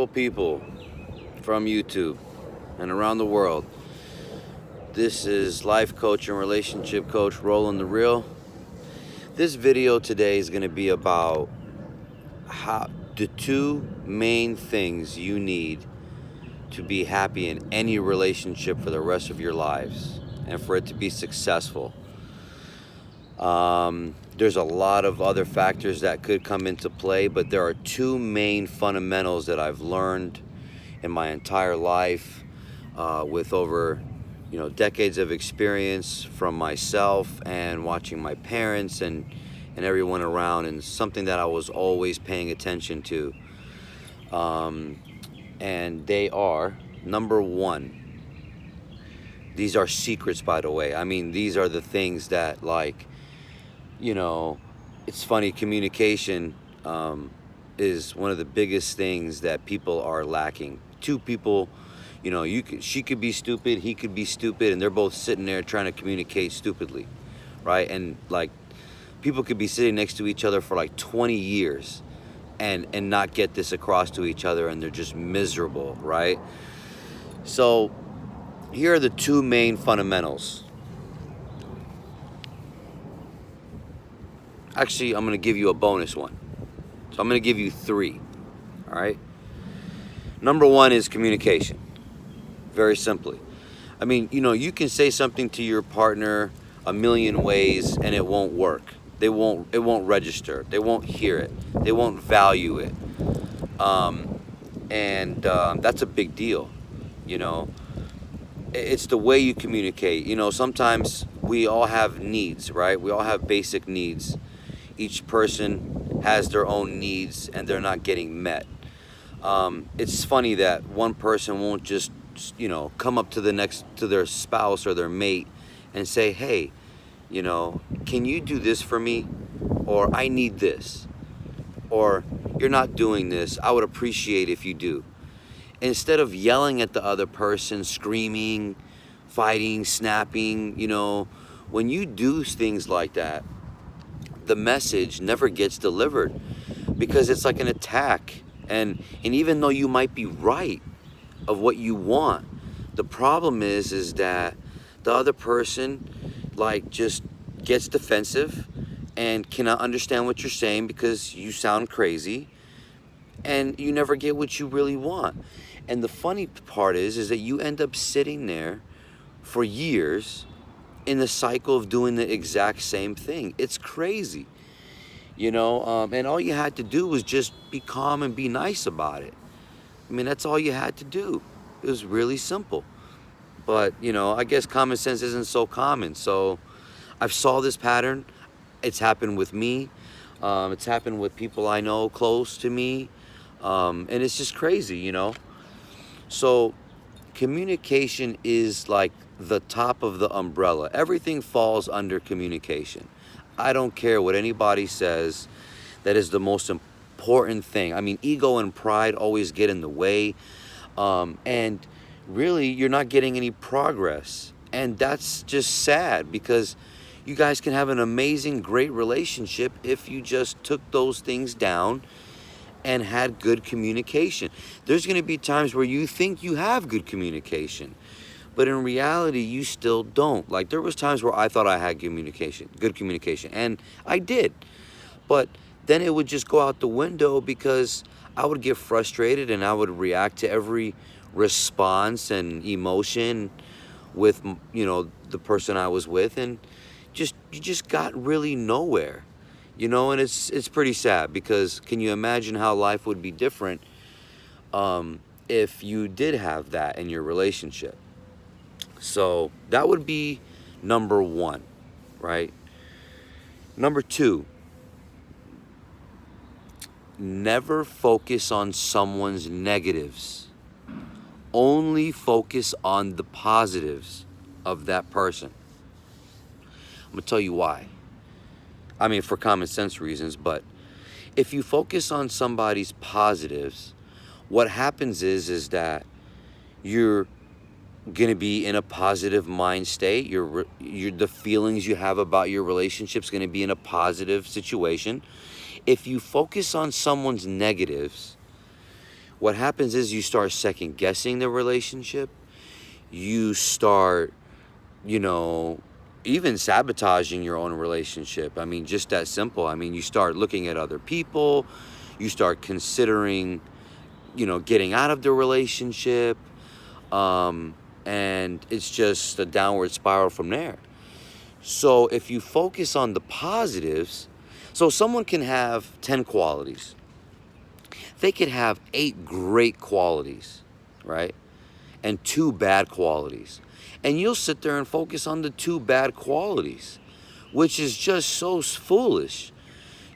Hello, people from YouTube and around the world. This is life coach and relationship coach Roland The Real. This video today is going to be about how the two main things you need to be happy in any relationship for the rest of your lives and for it to be successful. There's a lot of other factors that could come into play, but there are two main fundamentals that I've learned in my entire life with over decades of experience from myself and watching my parents and everyone around, and something that I was always paying attention to. And they are, number one, these are secrets, by the way. I mean, these are the things that, it's funny, communication is one of the biggest things that people are lacking. Two people, she could be stupid, he could be stupid, and they're both sitting there trying to communicate stupidly, right? And people could be sitting next to each other for 20 years and not get this across to each other, and they're just miserable, right? So here are the two main fundamentals. Actually, I'm going to give you a bonus one. So I'm going to give you three, all right? Number one is communication. Very simply. I mean, you can say something to your partner a million ways and it won't work. It won't register. They won't hear it. They won't value it. That's a big deal, It's the way you communicate. Sometimes we all have needs, right? We all have basic needs. Each person has their own needs and they're not getting met. It's funny that one person won't just, come up to their spouse or their mate and say, hey, can you do this for me? Or I need this. Or you're not doing this. I would appreciate if you do. Instead of yelling at the other person, screaming, fighting, snapping, when you do things like that, the message never gets delivered because it's like an attack. And even though you might be right of what you want, the problem is that the other person just gets defensive and cannot understand what you're saying because you sound crazy and you never get what you really want. And the funny part is that you end up sitting there for years in the cycle of doing the exact same thing. It's crazy, and all you had to do was just be calm and be nice about it. I mean, that's all you had to do. It was really simple. But, I guess common sense isn't so common. So I've saw this pattern. It's happened with me. It's happened with people I know close to me. And it's just crazy, So communication is like the top of the umbrella. Everything falls under communication. I don't care what anybody says. That is the most important thing. I mean, ego and pride always get in the way. And really, you're not getting any progress. And that's just sad because you guys can have an amazing, great relationship if you just took those things down and had good communication. There's going to be times where you think you have good communication, but in reality, you still don't. There was times where I thought I had good communication, and I did. But then it would just go out the window because I would get frustrated and I would react to every response and emotion with, the person I was with, and you just got really nowhere. And it's pretty sad because can you imagine how life would be different if you did have that in your relationship? So that would be number one, right? Number two, never focus on someone's negatives. Only focus on the positives of that person. I'm going to tell you why. I mean, for common sense reasons, but if you focus on somebody's positives, what happens is that you're going to be in a positive mind state. The feelings you have about your relationship's going to be in a positive situation. If you focus on someone's negatives, what happens is you start second guessing the relationship. You start, you know, even sabotaging your own relationship. I mean, just that simple. I mean, you start looking at other people, you start considering, getting out of the relationship, and it's just a downward spiral from there. So if you focus on the positives, so someone can have 10 qualities. They could have 8 great qualities, right? And 2 bad qualities. And you'll sit there and focus on the 2 bad qualities, which is just so foolish.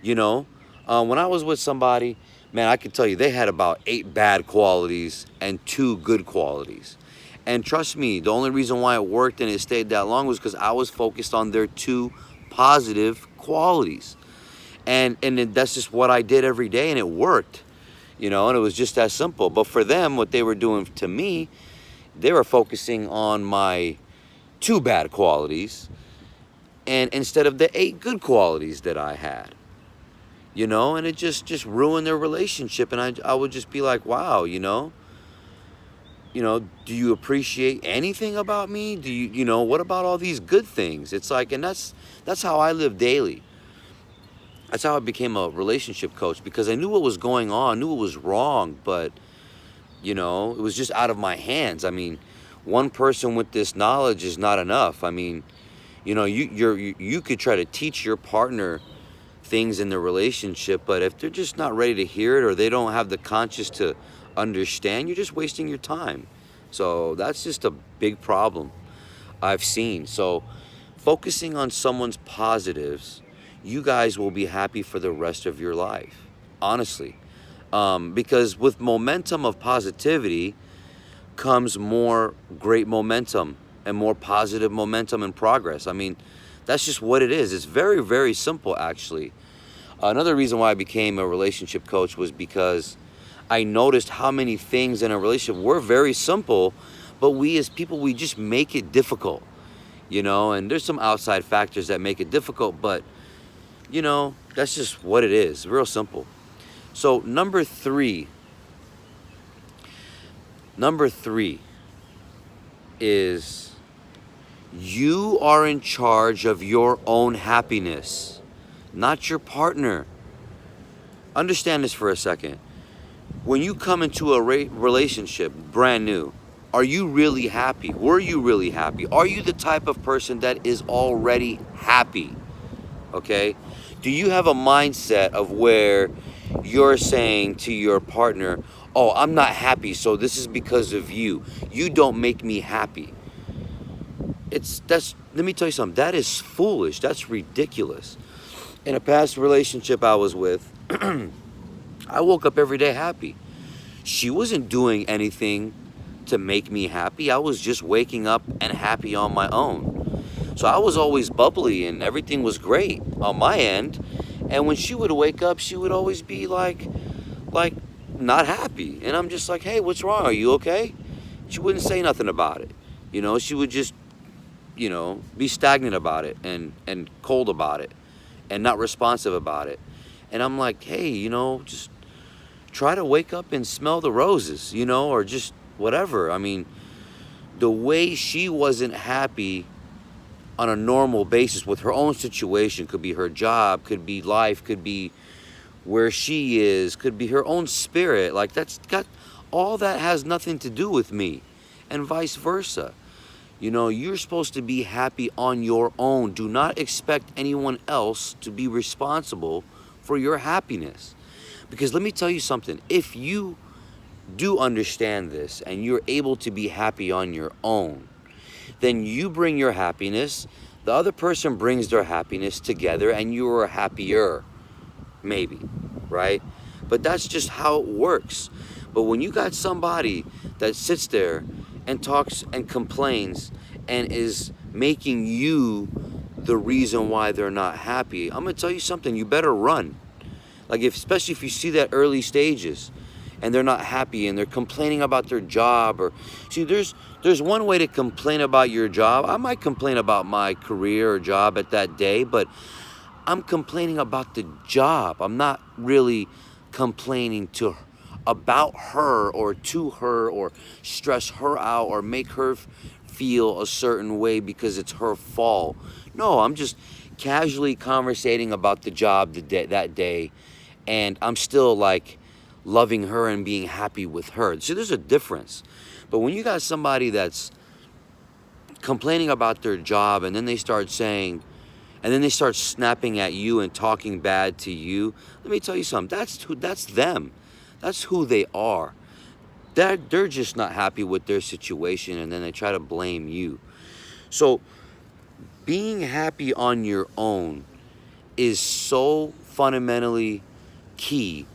When I was with somebody, man, I can tell you they had about 8 bad qualities and 2 good qualities. And trust me, the only reason why it worked and it stayed that long was because I was focused on their 2 positive qualities. And that's just what I did every day, and it worked. And it was just that simple. But for them, what they were doing to me, they were focusing on my 2 bad qualities and instead of the 8 good qualities that I had. And it just ruined their relationship. And I would just be like, wow, do you appreciate anything about me? Do what about all these good things? It's like, and that's how I live daily. That's how I became a relationship coach, because I knew what was going on, knew it was wrong, but, it was just out of my hands. I mean, one person with this knowledge is not enough. I mean, you could try to teach your partner things in the relationship, but if they're just not ready to hear it or they don't have the conscience to understand, you're just wasting your time. So that's just a big problem I've seen. So focusing on someone's positives, you guys will be happy for the rest of your life, honestly. Because with momentum of positivity comes more great momentum and more positive momentum and progress. I mean, that's just what it is. It's very, very simple, actually. Another reason why I became a relationship coach was because I noticed how many things in a relationship were very simple, but we as people, we just make it difficult, and there's some outside factors that make it difficult, but, that's just what it is, real simple. So number three is you are in charge of your own happiness, not your partner. Understand this for a second. When you come into a relationship brand new, are you really happy? Were you really happy? Are you the type of person that is already happy? Okay? Do you have a mindset of where you're saying to your partner, oh, I'm not happy, so this is because of you. You don't make me happy. Let me tell you something. That is foolish. That's ridiculous. In a past relationship I was with, I woke up every day happy. She wasn't doing anything to make me happy. I was just waking up and happy on my own. So I was always bubbly and everything was great on my end. And when she would wake up, she would always be like not happy. And I'm just like, hey, what's wrong? Are you okay? She wouldn't say nothing about it. She would just, be stagnant about it and cold about it and not responsive about it. And I'm like, hey, just try to wake up and smell the roses, or just whatever. I mean, the way she wasn't happy on a normal basis with her own situation, could be her job, could be life, could be where she is, could be her own spirit. Like, all that has nothing to do with me, and vice versa. You're supposed to be happy on your own. Do not expect anyone else to be responsible for your happiness. Because let me tell you something, if you do understand this and you're able to be happy on your own, then you bring your happiness, the other person brings their happiness together, and you are happier, maybe, right? But that's just how it works. But when you got somebody that sits there and talks and complains and is making you the reason why they're not happy, I'm gonna tell you something, you better run. Like, especially if you see that early stages and they're not happy and they're complaining about their job, or see, there's one way to complain about your job. I might complain about my career or job at that day, but I'm complaining about the job. I'm not really complaining about her or to her or stress her out or make her feel a certain way because it's her fault. No, I'm just casually conversating about the job that day, and I'm still like loving her and being happy with her. So there's a difference. But when you got somebody that's complaining about their job and then they start saying, and then they start snapping at you and talking bad to you, let me tell you something. That's them. That's who they are. They're just not happy with their situation, and then they try to blame you. So being happy on your own is so fundamentally key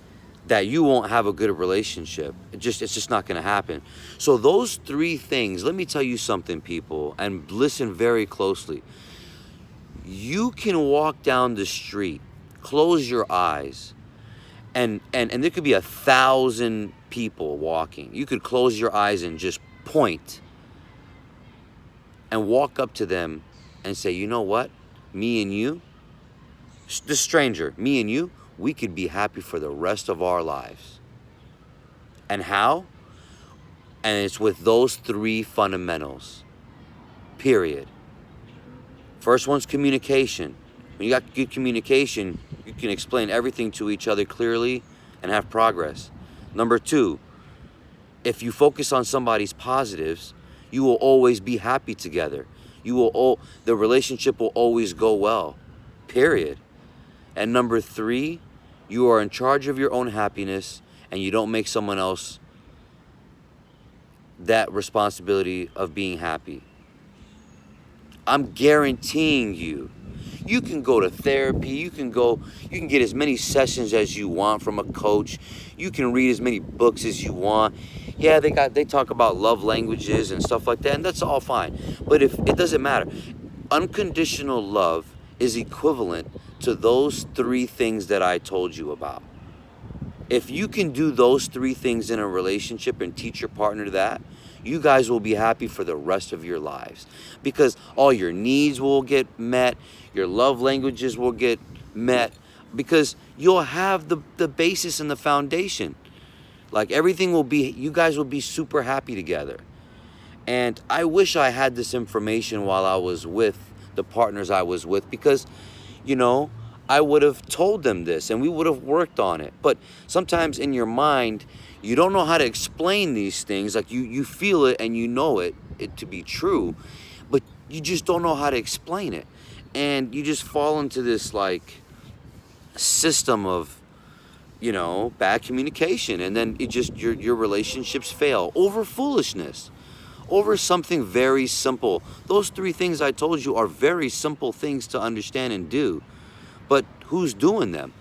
that you won't have a good relationship. It's just not going to happen. So those three things, let me tell you something, people, and listen very closely. You can walk down the street, close your eyes, and there could be 1,000 people walking. You could close your eyes and just point and walk up to them and say, you know what? Me and you, the stranger, me and you, we could be happy for the rest of our lives. And how? And it's with those three fundamentals. Period. First one's communication. When you got good communication, you can explain everything to each other clearly and have progress. Number two, if you focus on somebody's positives, you will always be happy together. The relationship will always go well. Period. And number three, you are in charge of your own happiness, and you don't make someone else that responsibility of being happy. I'm guaranteeing you, you can go to therapy, you can get as many sessions as you want from a coach, you can read as many books as you want. Yeah, they talk about love languages and stuff like that, and that's all fine. But if it doesn't matter, unconditional love is equivalent to those three things that I told you about. If you can do those three things in a relationship and teach your partner that, you guys will be happy for the rest of your lives, because all your needs will get met, your love languages will get met, because you'll have the basis and the foundation. Like everything will be, you guys will be super happy together. And I wish I had this information while I was with the partners I was with, because, I would have told them this and we would have worked on it. But sometimes in your mind, you don't know how to explain these things. Like you feel it and you know it to be true, but you just don't know how to explain it. And you just fall into this like system of, bad communication. And then your relationships fail over foolishness, over something very simple. Those three things I told you are very simple things to understand and do. But who's doing them?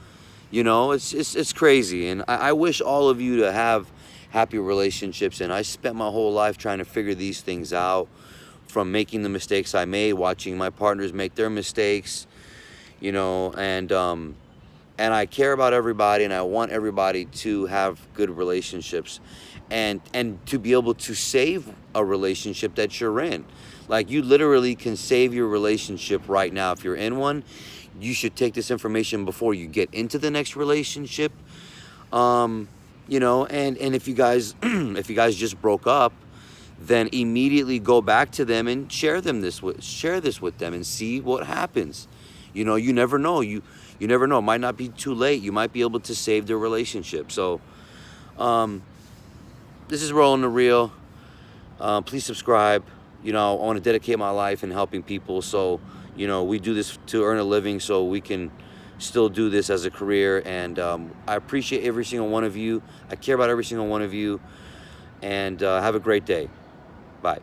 It's crazy. And I wish all of you to have happy relationships. And I spent my whole life trying to figure these things out, from making the mistakes I made, watching my partners make their mistakes, and I care about everybody, and I want everybody to have good relationships and to be able to save a relationship that you're in. Like, you literally can save your relationship right now. If you're in one, you should take this information before you get into the next relationship. And if you guys if you guys just broke up, then immediately go back to them and share this with them and see what happens. You never know. You never know. It might not be too late. You might be able to save the relationship. So this is Roland The Real. Please subscribe. I want to dedicate my life in helping people. So, we do this to earn a living, so we can still do this as a career. And I appreciate every single one of you. I care about every single one of you. And have a great day. Bye.